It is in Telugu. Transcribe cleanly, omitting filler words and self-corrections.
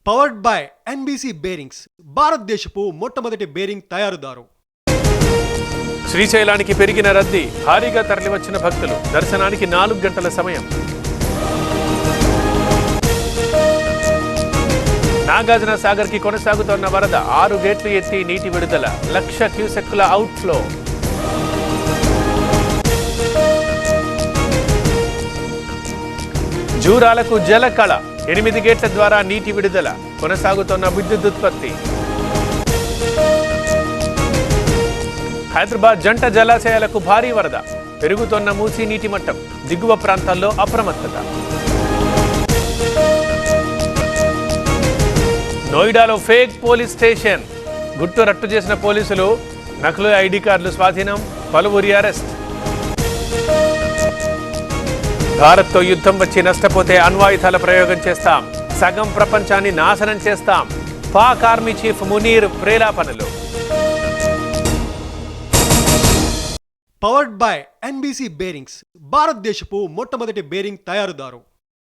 పవర్డ్ బై ఎన్బీసీ బేరింగ్స్, భారతదేశపు మొట్టమొదటి బేరింగ్ తయారుదారు. శ్రీశైలానికి పెరిగిన రద్దీ, భారీగా తరలివచ్చిన భక్తులు. దర్శనానికి 4 గంటల సమయం. నాగార్జున సాగర్ కి కొనసాగుతోన్న వరద, 6 గేట్లు ఎత్తి నీటి విడుదల, 1,00,000 క్యూసెక్కుల అవుట్ఫ్లో. జూరాలకు జలకళ, 8 గేట్ల ద్వారా నీటి విడుదల, కొనసాగుతోన్న విద్యుత్ ఉత్పత్తి. హైదరాబాద్ జంట జలాశయాలకు భారీ వరద, పెరుగుతోన్న మూసీ నీటి మట్టం, దిగువ ప్రాంతాల్లో అప్రమత్తత. నోయిడాలో ఫేక్ పోలీస్ స్టేషన్, గుట్టు రట్టు చేసిన పోలీసులు, నకిలీ ఐడి కార్డులు స్వాధీనం, పలువురి అరెస్ట్. భారత్తో యుద్ధం వచ్చి నష్టపోతే అణ్వాయుధాల ప్రయోగం చేస్తాం, సగం ప్రపంచాన్ని నాశనం చేస్తాం, పాక్ ఆర్మీ చీఫ్ మునీర్ ప్రేలాపనలు. పవర్డ్ బై ఎన్బీసీ బేరింగ్స్, భారతదేశపు మొట్టమొదటి బేరింగ్ తయారుదారు.